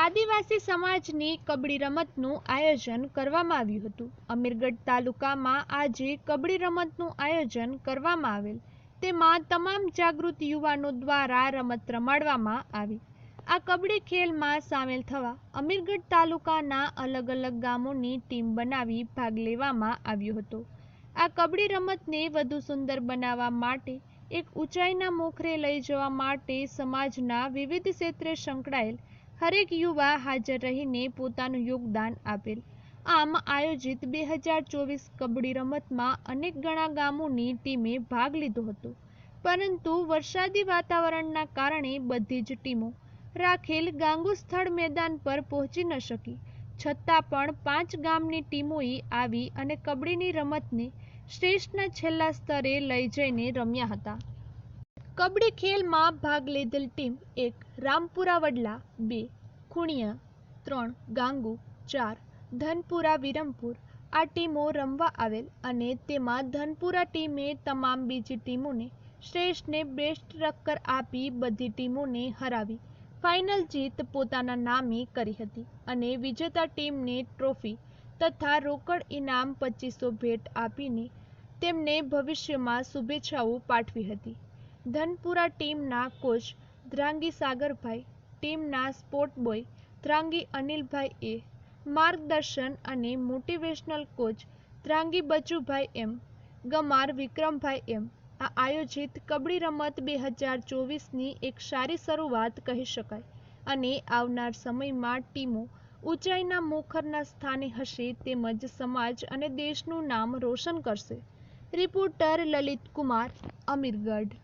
આદિવાસી સમાજની કબડ્ડી રમતનું આયોજન કરવામાં આવ્યું હતું। અમીરગઢ તાલુકામાં આજે કબડ્ડી રમતનું આયોજન કરવામાં આવેલ, તેમાં તમામ જાગૃત યુવાનો દ્વારા રમત રમાડવામાં આવી। આ કબડ્ડી ખેલમાં સામેલ થવા અમીરગઢ તાલુકાના અલગ અલગ ગામોની ટીમ બનાવી ભાગ લેવામાં આવ્યો હતો। આ કબડ્ડી રમતને વધુ સુંદર બનાવવા માટે એક ઊંચાઈના મોખરે લઈ જવા માટે સમાજના વિવિધ ક્ષેત્રે સંકળાયેલ હરેક યુવા હાજર રહીને પોતાનું યોગદાન આપેલ। આમ આયોજિત 2024 કબડ્ડી રમતમાં અનેક ગણા ગામોની ટીમે ભાગ લીધો હતો, પરંતુ વરસાદી વાતાવરણના કારણે બધી જ ટીમો રાખેલ ગાંગુસ્થળ મેદાન પર પહોંચી ન શકી, છતાં પણ 5 ગામની ટીમોએ આવી અને કબડ્ડીની રમતને શ્રેષ્ઠના છેલ્લા સ્તરે લઈ જઈને રમ્યા હતા। કબડ્ડી ખેલમાં ભાગ લીધેલ ટીમ 1 રામપુરા વડલા, 2 ખુણિયા, 3 ગાંગુ, 4 ધનપુરા વિરમપુર આ ટીમો રમવા આવેલ અને તેમાં ધનપુરા ટીમે તમામ બીજી ટીમોને શ્રેષ્ઠને બેસ્ટ ટક્કર આપી બધી ટીમોને હરાવી ફાઇનલ જીત પોતાના નામે કરી હતી અને વિજેતા ટીમને ટ્રોફી તથા રોકડ ઇનામ 2500 ભેટ આપીને તેમને ભવિષ્યમાં શુભેચ્છાઓ પાઠવી હતી। ધનપુરા ટીમના કોચ ધ્રાંગી સાગરભાઈ, ટીમના સ્પોર્ટ બોય ધ્રાંગી અનિલભાઈ એ, માર્ગદર્શન અને મોટિવેશનલ કોચ ધ્રાંગી બચુભાઈ એમ, ગમાર વિક્રમભાઈ એમ। આ આયોજિત કબડ્ડી રમત 2024ની એક સારી શરૂઆત કહી શકાય અને આવનાર સમયમાં ટીમો ઊંચાઈના મોખરના સ્થાને હશે તેમજ સમાજ અને દેશનું નામ રોશન કરશે। રિપોર્ટર લલિત કુમાર, અમીરગઢ।